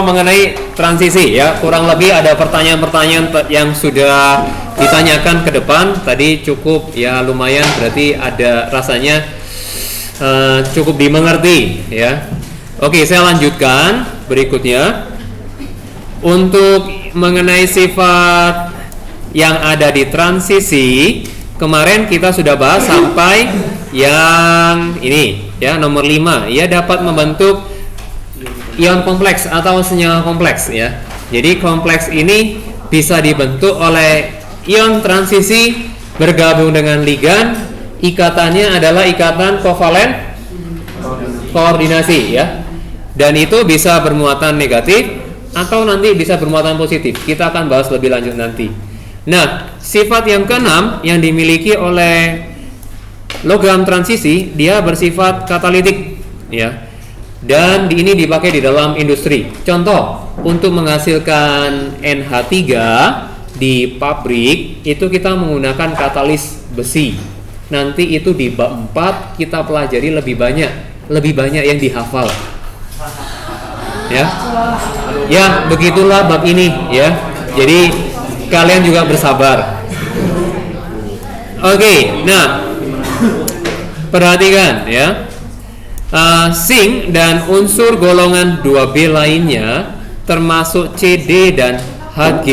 mengenai transisi ya. Kurang lebih ada pertanyaan-pertanyaan yang sudah ditanyakan ke depan. Tadi cukup ya, lumayan, berarti ada rasanya cukup dimengerti ya. Oke, saya lanjutkan berikutnya. Untuk mengenai sifat yang ada di transisi, kemarin kita sudah bahas sampai yang ini ya, nomor 5. Ia dapat membentuk ion kompleks atau senyawa kompleks ya. Jadi kompleks ini bisa dibentuk oleh ion transisi bergabung dengan ligan. Ikatannya adalah ikatan kovalen koordinasi ya. Dan itu bisa bermuatan negatif atau nanti bisa bermuatan positif. Kita akan bahas lebih lanjut nanti. Nah, sifat yang keenam yang dimiliki oleh logam transisi, dia bersifat katalitik ya. Dan ini dipakai di dalam industri. Contoh, untuk menghasilkan NH3 di pabrik itu kita menggunakan katalis besi. Nanti itu di bab 4 kita pelajari lebih banyak yang dihafal. Ya. Ya, begitulah bab ini ya. Jadi kalian juga bersabar. Oke, nah perhatikan ya. Zinc dan unsur golongan 2B lainnya termasuk CD dan Hg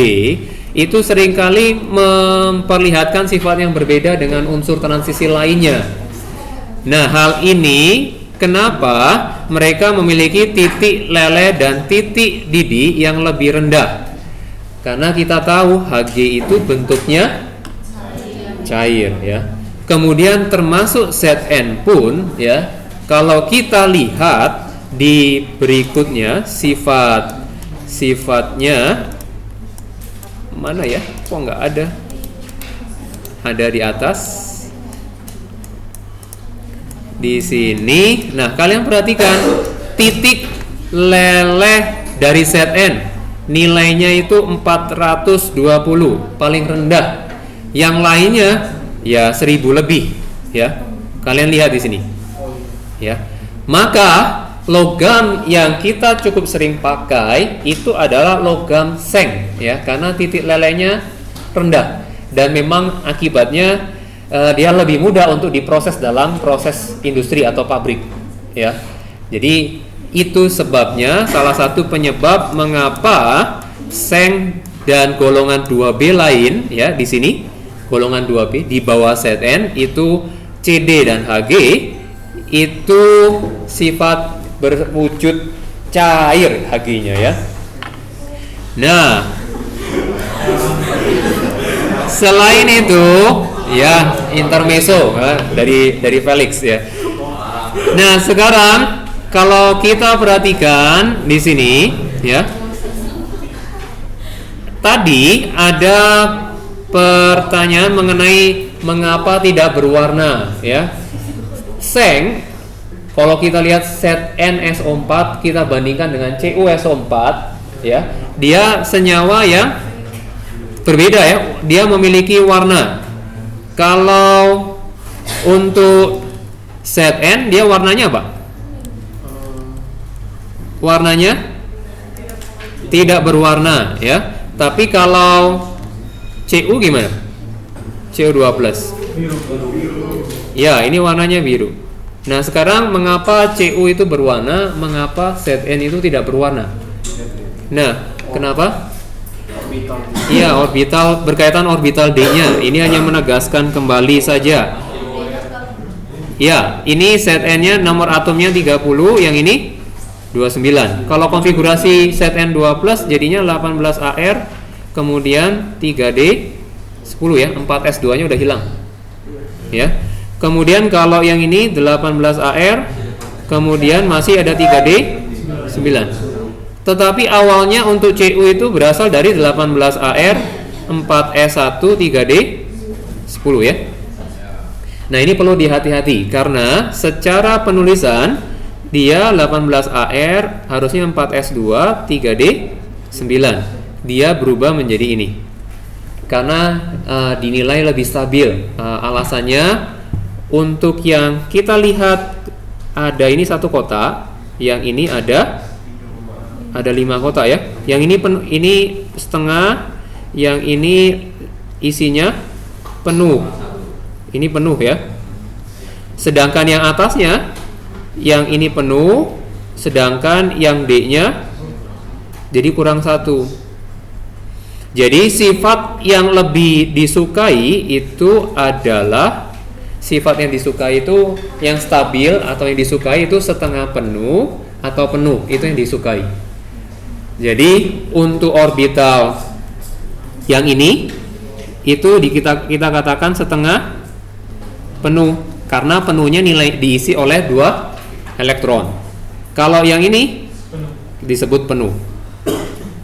itu seringkali memperlihatkan sifat yang berbeda dengan unsur transisi lainnya. Nah, hal ini kenapa mereka memiliki titik lele dan titik didih yang lebih rendah? Karena kita tahu Hg itu bentuknya cair ya. Kemudian termasuk Zn pun ya. Kalau kita lihat di berikutnya sifatnya mana ya? Kok nggak ada? Ada di atas. Di sini. Nah, kalian perhatikan titik leleh dari Zn nilainya itu 420, paling rendah. Yang lainnya ya 1000 lebih ya. Kalian lihat di sini. Ya. Maka logam yang kita cukup sering pakai itu adalah logam seng ya, karena titik lelehnya rendah dan memang akibatnya dia lebih mudah untuk diproses dalam proses industri atau pabrik ya. Jadi itu sebabnya, salah satu penyebab mengapa seng dan golongan 2B lain ya, di sini golongan 2B di bawah Zn itu CD dan Hg itu sifat berwujud cair Hg-nya ya. Nah, selain itu ya, intermezzo dari Felix ya. Nah, sekarang kalau kita perhatikan di sini ya. Tadi ada pertanyaan mengenai mengapa tidak berwarna ya. Seng, kalau kita lihat ZnSO4 kita bandingkan dengan CuSO4 ya, dia senyawa yang berbeda ya, dia memiliki warna. Kalau untuk Zn dia warnanya apa? Warnanya tidak berwarna ya. Tapi kalau Cu gimana? Cu2+. Ya, ini warnanya biru. Nah, sekarang mengapa Cu itu berwarna, mengapa Zn itu tidak berwarna? Nah, kenapa? Iya, orbital, berkaitan orbital D-nya. Ini hanya menegaskan kembali saja. Ya, ini Zn-nya nomor atomnya 30, yang ini 29. Kalau konfigurasi Zn2+ jadinya 18Ar, kemudian 3D 10 ya, 4S2-nya udah hilang. Ya. Kemudian kalau yang ini 18Ar, kemudian masih ada 3D 9. Tetapi awalnya untuk Cu itu berasal dari 18Ar, 4S1, 3D 10 ya. Nah, ini perlu dihati-hati karena secara penulisan dia 18Ar harusnya 4S2, 3D 9. Dia berubah menjadi ini karena dinilai lebih stabil. Alasannya untuk yang kita lihat ada ini satu kotak, yang ini ada Ada 5 kotak ya. Yang ini ini setengah, yang ini isinya penuh. Ini penuh ya. Sedangkan yang atasnya, yang ini penuh, sedangkan yang D-nya jadi kurang 1. Jadi sifat yang lebih disukai itu adalah sifat yang disukai itu yang stabil, atau yang disukai itu setengah penuh atau penuh, itu yang disukai. Jadi untuk orbital yang ini itu kita katakan setengah penuh, karena penuhnya nilai diisi oleh 2 elektron. Kalau yang ini disebut penuh.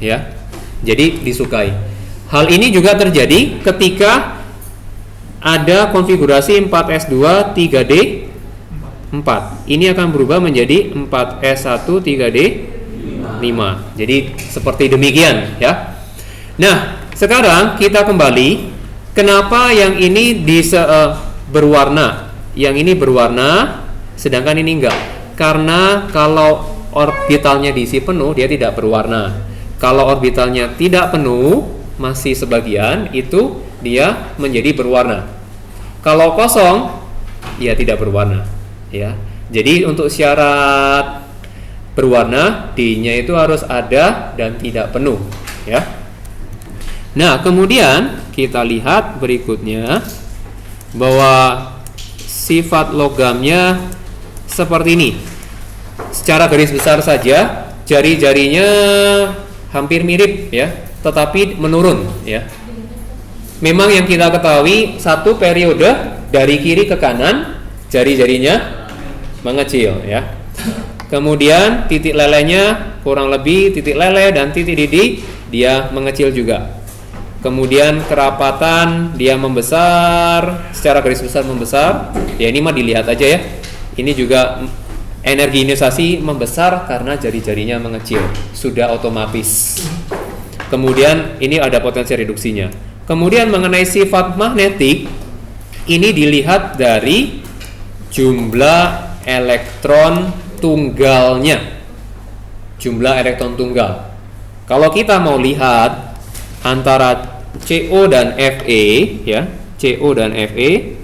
Ya. Jadi disukai. Hal ini juga terjadi ketika ada konfigurasi 4S2 3D 4. Ini akan berubah menjadi 4S1 3D 5. Jadi seperti demikian ya. Nah, sekarang kita kembali, kenapa yang ini berwarna, yang ini berwarna sedangkan ini enggak? Karena kalau orbitalnya diisi penuh dia tidak berwarna. Kalau orbitalnya tidak penuh, masih sebagian, itu dia menjadi berwarna. Kalau kosong, ya tidak berwarna. Ya, jadi untuk syarat berwarna, D-nya itu harus ada dan tidak penuh. Ya. Nah, kemudian kita lihat berikutnya bahwa sifat logamnya seperti ini. Secara garis besar saja, jari-jarinya hampir mirip ya, tetapi menurun ya. Memang yang kita ketahui satu periode dari kiri ke kanan jari-jarinya mengecil ya. Kemudian titik lelenya kurang lebih titik lele dan titik didi dia mengecil juga. Kemudian kerapatan dia membesar, secara garis besar membesar. Ya ini mah dilihat aja ya. Ini juga energi ionisasi membesar karena jari-jarinya mengecil, sudah otomatis. Kemudian ini ada potensi reduksinya. Kemudian mengenai sifat magnetik, ini dilihat dari jumlah elektron tunggalnya. Jumlah elektron tunggal. Kalau kita mau lihat antara CO dan Fe ya, CO dan Fe.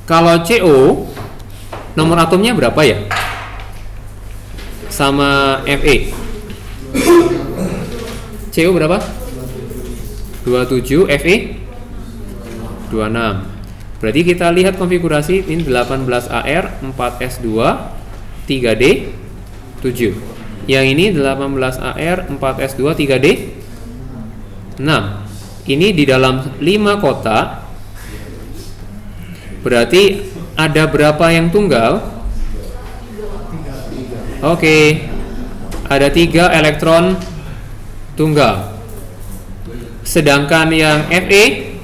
Kalau CO nomor atomnya berapa ya? Sama Fe. CO berapa? 27, Fe 26. Berarti kita lihat konfigurasi ini 18AR, 4S2, 3D 7. Yang ini 18AR, 4S2, 3D 6. Ini di dalam 5 kotak. Berarti ada berapa yang tunggal? Oke. Ada 3 elektron tunggal. Sedangkan yang Fe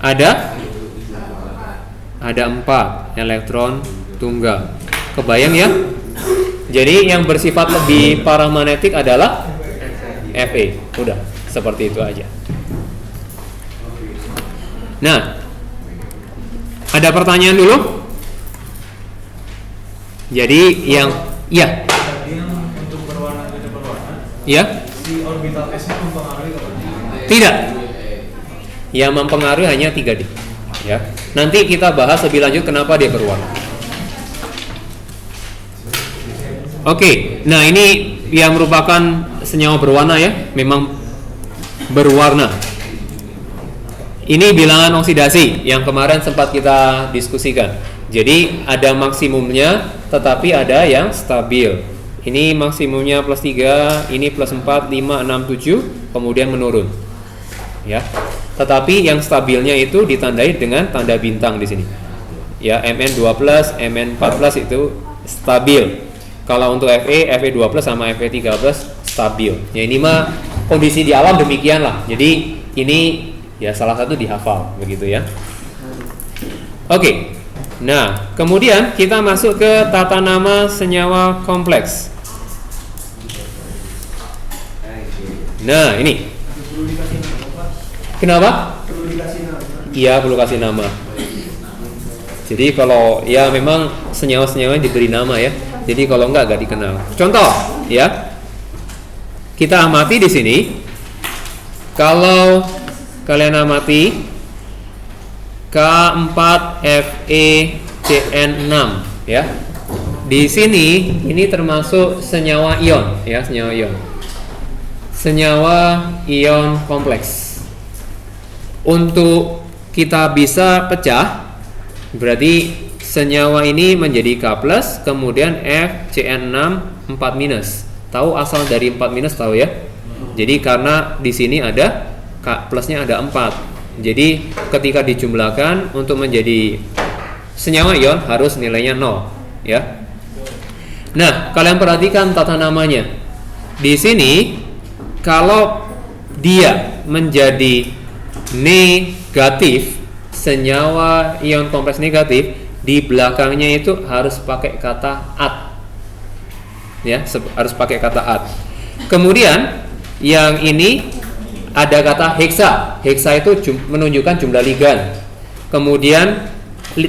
ada 4 elektron tunggal. Kebayang ya? Jadi yang bersifat lebih paramagnetik adalah Fe. Udah, seperti itu aja. Nah, ada pertanyaan dulu? Jadi yang ya. Tadi yang untuk berwarna tidak berwarna. Ya. Si orbital S nya mempengaruhi apa? Tidak. Yang mempengaruhi hanya 3D. Ya. Nanti kita bahas lebih lanjut kenapa dia berwarna. Oke. Nah, ini yang merupakan senyawa berwarna ya, memang berwarna. Ini bilangan oksidasi yang kemarin sempat kita diskusikan. Jadi ada maksimumnya, tetapi ada yang stabil. Ini maksimumnya plus 3, ini plus 4, 5, 6, 7, kemudian menurun. Ya. Tetapi yang stabilnya itu ditandai dengan tanda bintang di sini. Ya, Mn2+, Mn4+ itu stabil. Kalau untuk Fe2+ sama Fe3+ stabil. Ya ini mah kondisi di alam demikian lah. Jadi ini ya salah satu dihafal begitu ya. Oke. Nah, kemudian kita masuk ke tata nama senyawa kompleks. Nah, ini. Kenapa? Iya, perlu kasih nama. Jadi kalau ya memang senyawa-senyawa diberi nama ya. Jadi kalau enggak dikenal. Contoh ya. Kita amati di sini. Kalau kalian amati K4FeCN6 ya. Di sini ini termasuk senyawa ion ya, senyawa ion. Senyawa ion kompleks. Untuk kita bisa pecah berarti senyawa ini menjadi K+, kemudian FCN6 4-. Tahu asal dari 4- tahu ya? Jadi karena di sini ada K plusnya ada 4. Jadi ketika dijumlahkan untuk menjadi senyawa ion harus nilainya 0 ya. Nah, kalian perhatikan tata namanya. Di sini kalau dia menjadi negatif, senyawa ion kompleks negatif, di belakangnya itu harus pakai kata at. Ya, harus pakai kata at. Kemudian yang ini ada kata heksa. Heksa itu menunjukkan jumlah ligan. Kemudian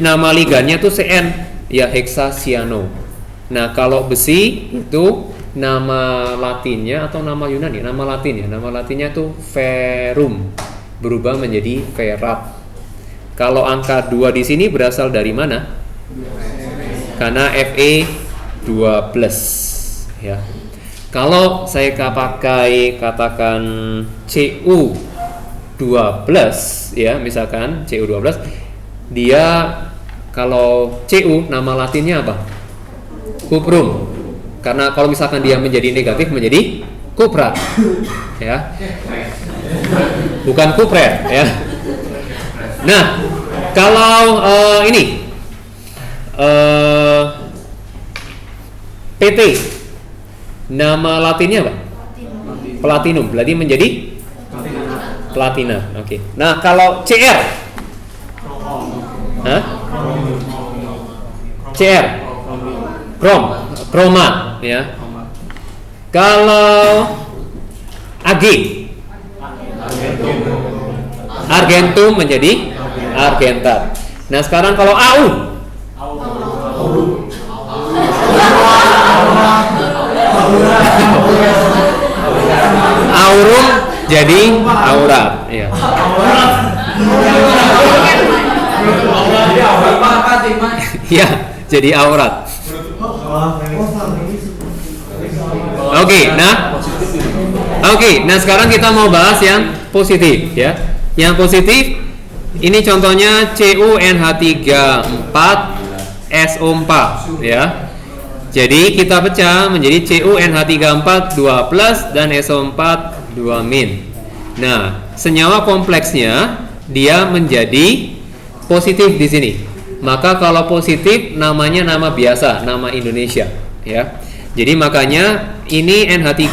nama ligannya itu CN, ya heksacyano. Nah, kalau besi itu nama latinnya atau nama Yunani, nama latin ya. Nama latinnya itu ferrum, berubah menjadi ferat. Kalau angka 2 di sini berasal dari mana? Karena Fe2+ ya. Kalau saya pakai katakan Cu2+ ya, misalkan Cu2+, dia kalau Cu nama latinnya apa? Cuprum. Karena kalau misalkan dia menjadi negatif menjadi kupra. Ya. Bukan kupret ya. Nah, kalau ini PT nama latinnya apa? Platinum. Berarti menjadi platina. Oke. Nah, kalau CR? Hah? CR? Kroma ya. Kalau AG? Argentum menjadi argentat. Nah, sekarang kalau AU? Aurum jadi aurat ya. Ya, jadi aurat. Nah sekarang kita mau bahas yang positif ya. Yang positif ini contohnya CuNH3,4SO4 ya. Jadi kita pecah menjadi CuNH3,4 2+ dan SO4 2-. Nah, senyawa kompleksnya dia menjadi positif di sini. Maka kalau positif namanya nama biasa, nama Indonesia ya. Jadi makanya ini NH3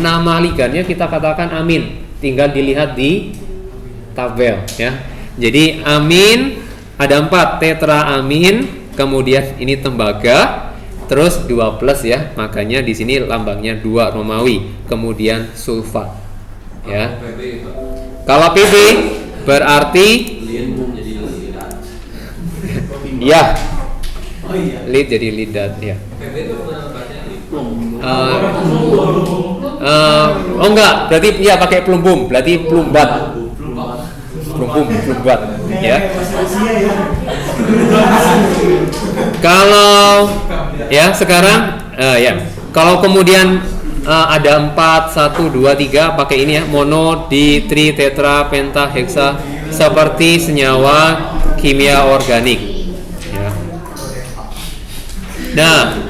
nama ligannya kita katakan amin. Tinggal dilihat di tabel ya. Jadi amin ada 4 tetraamin, kemudian ini tembaga, terus 2+ ya. Makanya di sini lambangnya 2 Romawi, kemudian sulfat ya. Kalau PP berarti ya, lead jadi lidat ya. Oh enggak, berarti ya pakai plumbum, berarti plumbat ya. Kalau ya sekarang ya, kalau kemudian ada 4 1 2 3 pakai ini ya, mono, di, tri, tetra, penta, heksa, seperti senyawa kimia organik ya. Nah,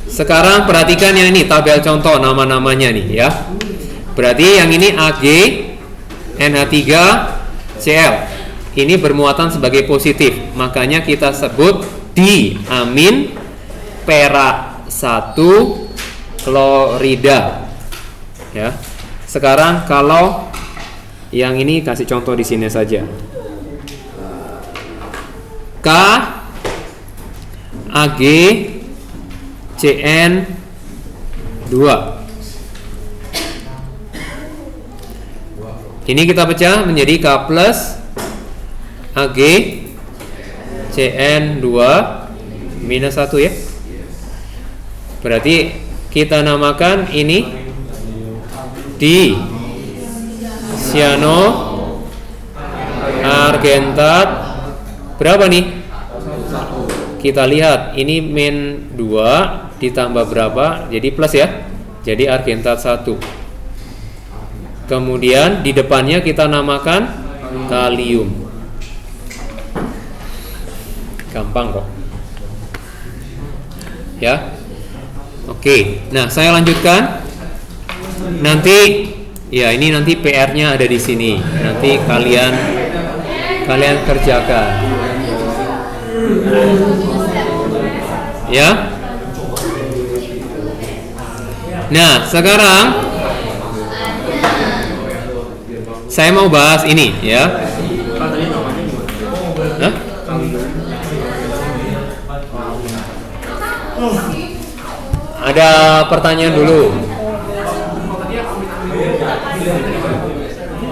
sekarang perhatikan yang ini tabel contoh nama-namanya nih ya. Berarti yang ini Ag NH3Cl ini bermuatan sebagai positif, makanya kita sebut diamin perak 1 klorida ya. Sekarang kalau yang ini kasih contoh di sini saja. K Ag CN2. Ini kita pecah menjadi K+ Ag CN2 -1 ya. Berarti kita namakan ini di cyano argentat berapa nih? Kita lihat ini min 2 ditambah berapa? Jadi plus ya. Jadi argentat 1. Kemudian di depannya kita namakan kalium. Gampang kok. Ya. Oke. Nah, saya lanjutkan. Nanti ya ini nanti PR-nya ada di sini. Nanti kalian kerjakan. Ya. Nah, sekarang saya mau bahas ini ya. Hah? Ada pertanyaan dulu.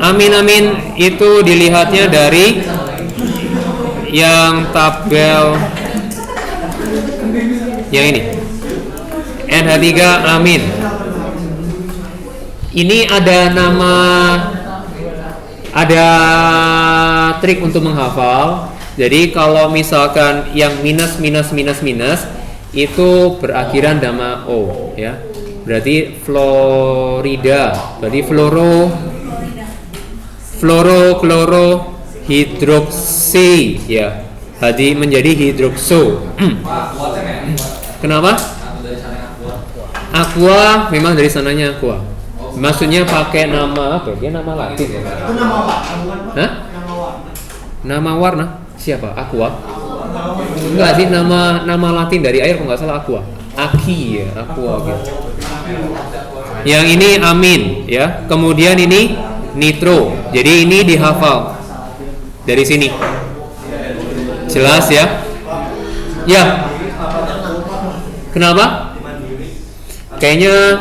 Amin itu dilihatnya dari yang tabel yang ini. NH3 amin. Ini ada trik untuk menghafal. Jadi kalau misalkan yang minus itu berakhiran nama O ya. Berarti Florida. Berarti kloro hidroksi ya. Jadi menjadi hidrokso. Kenapa? Aqua memang dari sananya aqua. Maksudnya pakai nama apa? Dia nama Latin. Itu nama warna. Hah? Nama warna? Siapa? Aqua? Enggak sih, nama Latin dari air kalau nggak salah aqua. Aki ya, aqua gitu. Yang ini amin ya. Kemudian ini nitro. Jadi ini dihafal dari sini. Jelas ya? Ya. Kenapa? Kayaknya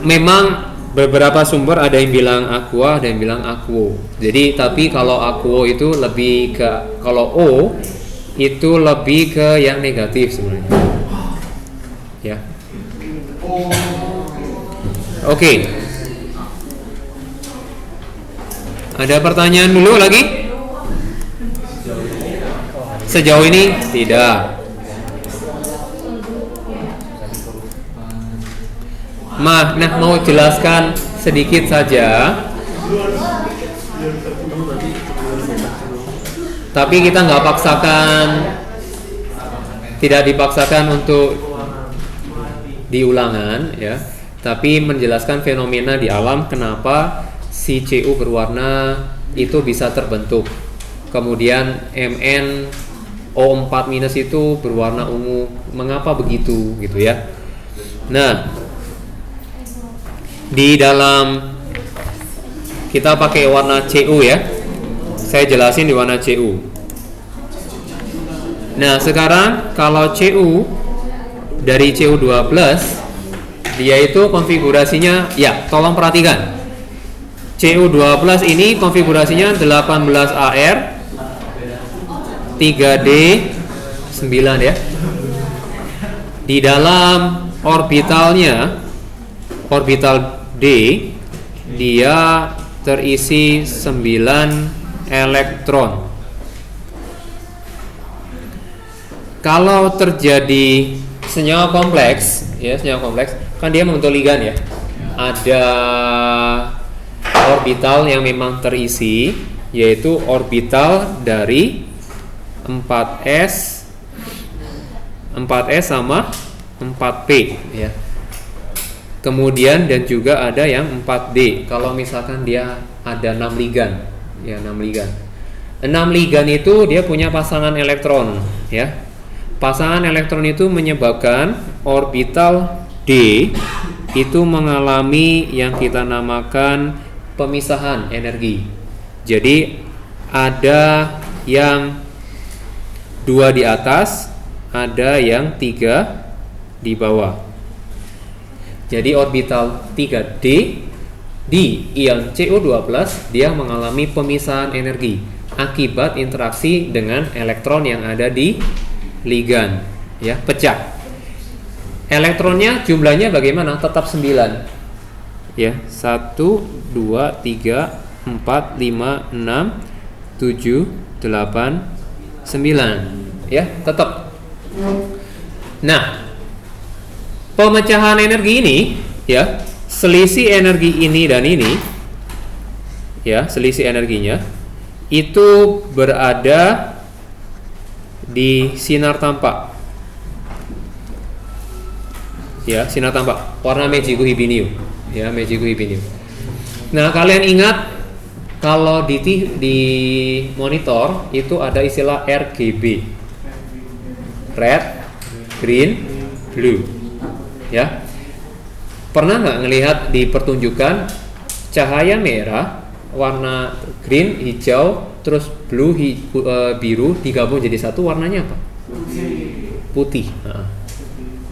memang beberapa sumber ada yang bilang aqua, ada yang bilang aquo. Jadi tapi kalau aquo itu lebih ke, kalau O itu lebih ke yang negatif sebenarnya. Ya. Oke. Ada pertanyaan dulu lagi? Sejauh ini tidak. Nah mau jelaskan sedikit saja. Tapi kita nggak paksakan, tidak dipaksakan untuk diulangan ya. Tapi menjelaskan fenomena di alam, kenapa si Cu berwarna itu bisa terbentuk. Kemudian MnO4- itu berwarna ungu, mengapa begitu gitu ya. Nah, di dalam kita pakai warna Cu ya. Saya jelasin di warna Cu. Nah, sekarang kalau Cu dari Cu2+, dia itu konfigurasinya ya, tolong perhatikan. Cu2+ ini konfigurasinya 18Ar 3D9 ya. Di dalam orbitalnya, orbital D, dia terisi 9 elektron. Kalau terjadi senyawa kompleks, ya senyawa kompleks, kan dia membentuk ligan ya. Ada orbital yang memang terisi, yaitu orbital dari 4s sama 4p ya. Kemudian dan juga ada yang 4D. Kalau misalkan dia ada 6 ligan, ya 6 ligan. 6 ligan itu dia punya pasangan elektron, ya. Pasangan elektron itu menyebabkan orbital D itu mengalami yang kita namakan pemisahan energi. Jadi ada yang 2 di atas, ada yang 3 di bawah. Jadi orbital 3D di ion Cu2+ dia mengalami pemisahan energi akibat interaksi dengan elektron yang ada di ligan, ya, pecah. elektronnya jumlahnya bagaimana? Tetap 9. Ya, 1 2 3 4 5 6 7 8 9. Ya, tetap. Nah, pemecahan energi ini, ya, selisih energi ini dan ini, ya, selisih energinya itu berada di sinar tampak. Ya, sinar tampak warna Meiji Kuhibiniu. Ya, Meiji Kuhibiniu. Nah, kalian ingat kalau di monitor itu ada istilah RGB. Red, green, blue. Ya. Pernah nggak ngelihat di pertunjukan cahaya merah, warna green, hijau, terus blue, biru digabung jadi satu, warnanya apa? Putih.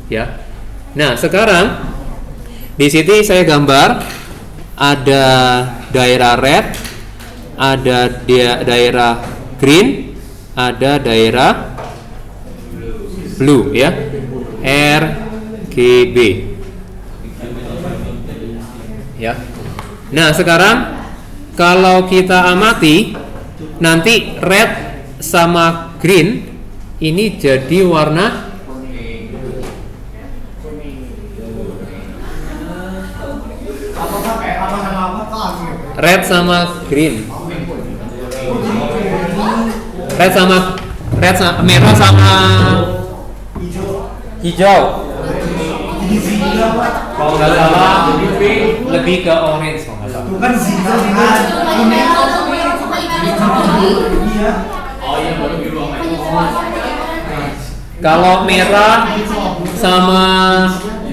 Ya. Nah, sekarang di sini saya gambar ada daerah red, ada daerah green, ada daerah blue, ya. RGB. Ya. Nah, sekarang kalau kita amati nanti red sama green ini jadi warna red sama green. Merah sama hijau. Kalau nggak salah lebih ke orange kalau nggak salah. Bukan Kalau merah sama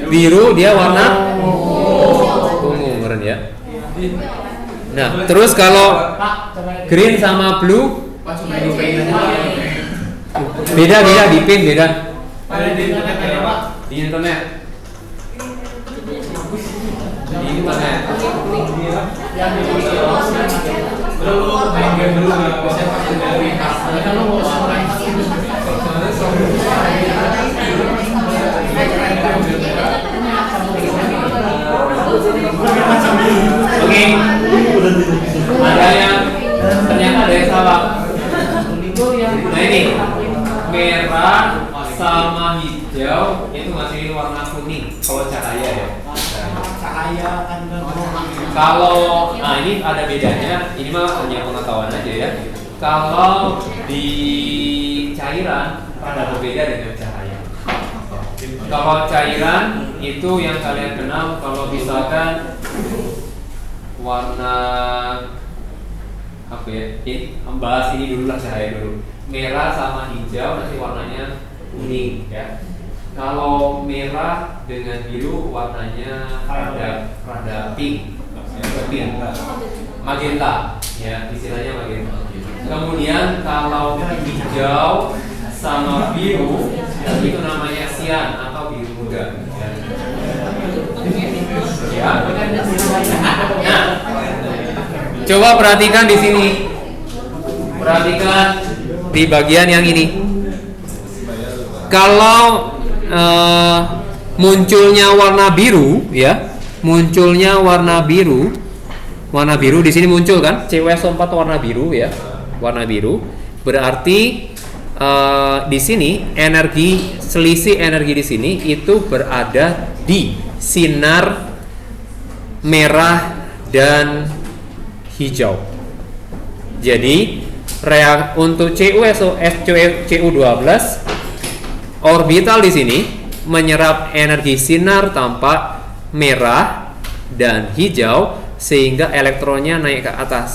biru dia warna ungu, keren ya. Nah, terus kalau green sama blue beda di pin beda. Di internet. Oke. Ada yang ternyata ada yang salah. Nah, ini merah sama hijau itu masih warna kuning kalau cahaya ya. Kalau ini ada bedanya. Ini mah hanya pengetahuan aja ya. Kalau di cairan ada berbeda dengan cahaya. Kalau cairan itu yang kalian kenal kalau misalkan warna apa ya? Ini bahas ini dulu lah, cahaya dulu. Merah sama hijau nanti warnanya kuning ya. Kalau merah dengan biru warnanya rada pink, magenta ya, istilahnya magenta. Kemudian kalau hijau sama biru itu namanya sian atau biru muda ya. Nah, coba perhatikan di sini, perhatikan di bagian yang ini. Kalau munculnya warna biru ya, munculnya warna biru di sini muncul kan, CWSO4 warna biru ya, warna biru berarti di sini selisih energi di sini itu berada di sinar merah dan hijau. Jadi untuk CU12 orbital di sini menyerap energi sinar tampak merah dan hijau sehingga elektronnya naik ke atas.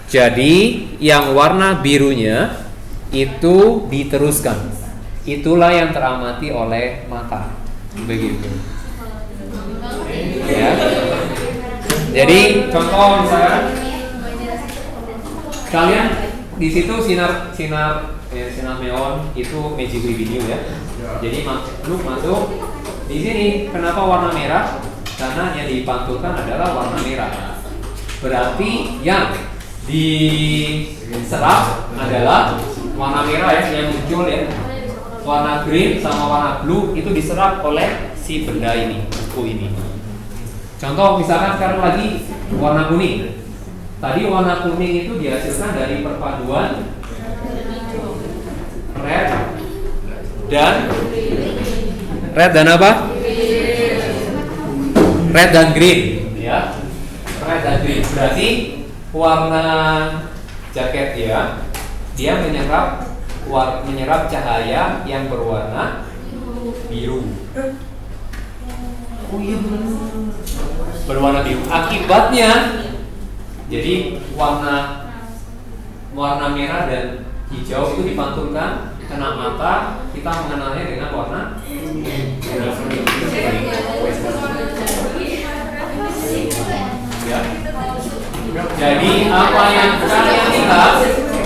Jadi yang warna birunya itu diteruskan. Itulah yang teramati oleh mata. Begitu. Ya. Jadi contoh misalnya kalian di situ sinar neon itu Meiji Kuhibiniu ya. Jadi lu masuk di sini, kenapa warna merah? Karena yang dipantulkan adalah warna merah. Berarti yang diserap adalah warna merah ya, yang muncul ya. warna green sama warna blue itu diserap oleh si benda ini, buku ini. Contoh misalkan sekarang lagi warna kuning. Tadi warna kuning itu dihasilkan dari perpaduan red dan apa? Red dan green, ya. Red dan green. Berarti warna jaket dia menyerap cahaya yang berwarna biru. Oh iya benar. Berwarna biru. Akibatnya jadi warna merah dan hijau itu dipantulkan kena mata, kita mengenalnya dengan warna ya. Jadi apa yang kalian lihat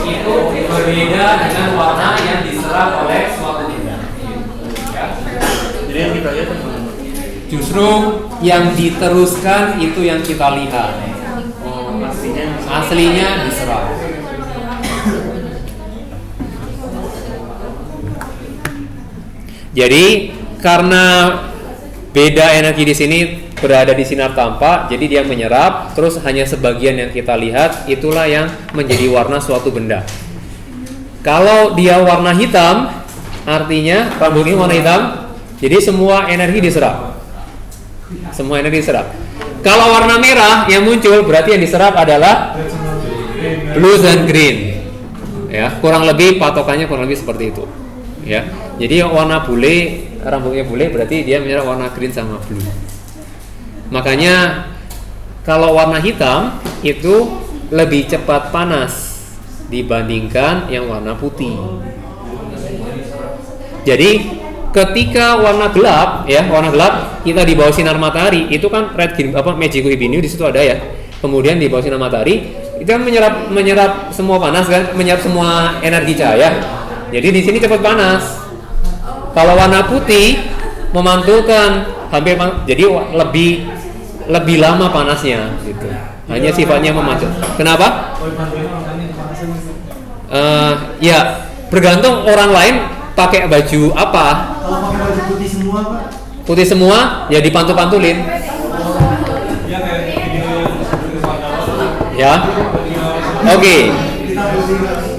itu berbeda dengan warna yang diserap oleh suatu benda. Ya. Jadi yang kita lihat Justru yang diteruskan itu yang kita lihat. Aslinya diserap. Jadi karena beda energi di sini berada di sinar tampak, jadi dia menyerap, terus hanya sebagian yang kita lihat, itulah yang menjadi warna suatu benda. Kalau dia warna hitam, artinya rambutnya warna hitam, jadi semua energi diserap. Semua energi diserap. Kalau warna merah yang muncul, berarti yang diserap adalah blue dan green. Ya, kurang lebih patokannya kurang lebih seperti itu. Ya, jadi warna bule, rambutnya bule berarti dia menyerap warna green sama blue. Makanya kalau warna hitam itu lebih cepat panas dibandingkan yang warna putih. Jadi ketika warna gelap, ya warna gelap kita di bawah sinar matahari itu kan red green Magic Hibinu di situ ada ya. Kemudian di bawah sinar matahari itu kan menyerap semua panas kan, menyerap semua energi cahaya. Jadi di sini cepat panas. Kalau warna putih memantulkan hampir jadi lebih lama panasnya gitu. Hanya sifatnya memantul. Kenapa? Ya bergantung orang lain pakai baju apa. Kalau pakai baju putih semua Pak? Putih semua ya dipantul-pantulin. Ya kayak video yang Ya. Oke. kita